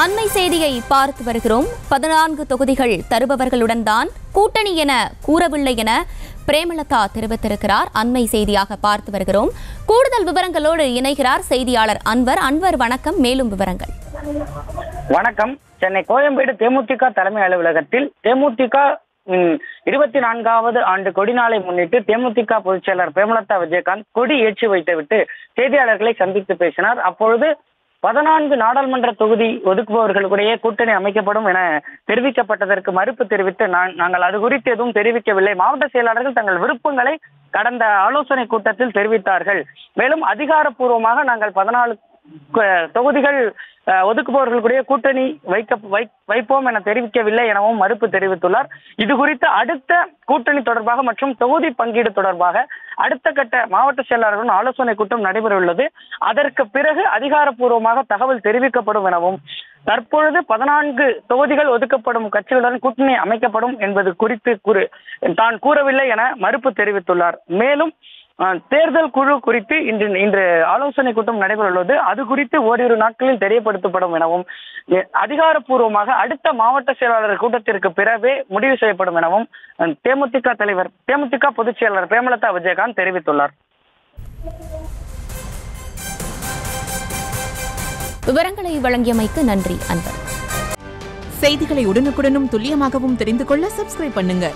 அண்மை செய்தியை பார்த்து வருகிறோம். 14 தொகுதிகள் தருபவர்களுடன் தான் கூட்டணி என கூறவில்லை என பிரேமலதா தெரிவித்திருக்கிறார். அண்மை செய்தியாக பார்த்து வருகிறோம். கூடுதல் விவரங்களோடு இணைகிறார் செய்தியாளர் அன்வர். அன்வர், வணக்கம். மேலும் விவரங்கள். வணக்கம். சென்னை கோயம்பேடு தேமுதிக தலைமை அலுவலகத்தில் தேமுதிக 24வது ஆண்டு கொடிநாளை முன்னிட்டு தேமுதிக பொதுச் செயலர் பிரேமலதா விஜயகாந்த் கொடி ஏற்றி வைத்துவிட்டு செய்தியாளர்களை சந்தித்து பேசினார். அப்பொழுது 14 நாடாளுமன்ற தொகுதி ஒதுக்குபவர்களுடைய கூட்டணி அமைக்கப்படும் என தெரிவிக்கப்பட்டதற்கு மறுப்பு தெரிவித்து நாங்கள் அது குறித்து எதுவும் தெரிவிக்கவில்லை. மாவட்ட செயலாளர்கள் தங்கள் விருப்பங்களை கடந்த ஆலோசனை கூட்டத்தில் தெரிவித்தார்கள். மேலும் அதிகாரப்பூர்வமாக நாங்கள் 14 தொகுதிகள் ஒதுக்குபவர்களுடைய கூட்டணி வைப்போம் என தெரிவிக்கவில்லை எனவும் மறுப்பு தெரிவித்துள்ளார். இது குறித்து அடுத்த கூட்டணி தொடர்பாக மற்றும் தொகுதி பங்கீடு தொடர்பாக அடுத்த கட்ட மாவட்ட செயலாளர்களுடன் ஆலோசனை கூட்டம் நடைபெறவுள்ளது. அதற்கு பிறகு அதிகாரப்பூர்வமாக தகவல் தெரிவிக்கப்படும் எனவும் தற்பொழுது 14 தொகுதிகள் ஒதுக்கப்படும் கட்சிகளுடன் கூட்டணி அமைக்கப்படும் என்பது குறித்து தான் கூறவில்லை என மறுப்பு தெரிவித்துள்ளார். மேலும் தேர்தல் குழு குறித்து இன்று ஆலோசனை கூட்டம் நடைபெறவுள்ளது. அது குறித்து ஓரிரு நாட்களில் தெரியப்படுத்தப்படும் எனவும் அதிகாரப்பூர்வமாக அடுத்த மாவட்ட செயலாளர் கூட்டத்திற்கு பிறகு முடிவு செய்யப்படும் எனவும் தேமுதிக பொதுச் செயலாளர் பிரேமலதா விஜயகாந்த் தெரிவித்துள்ளார். விவரங்களை வழங்கியமைக்கு நன்றி அன்பர். செய்திகளை உடனுக்குடனும் துல்லியமாகவும் தெரிந்து கொள்ள சப்ஸ்கிரைப் பண்ணுங்க.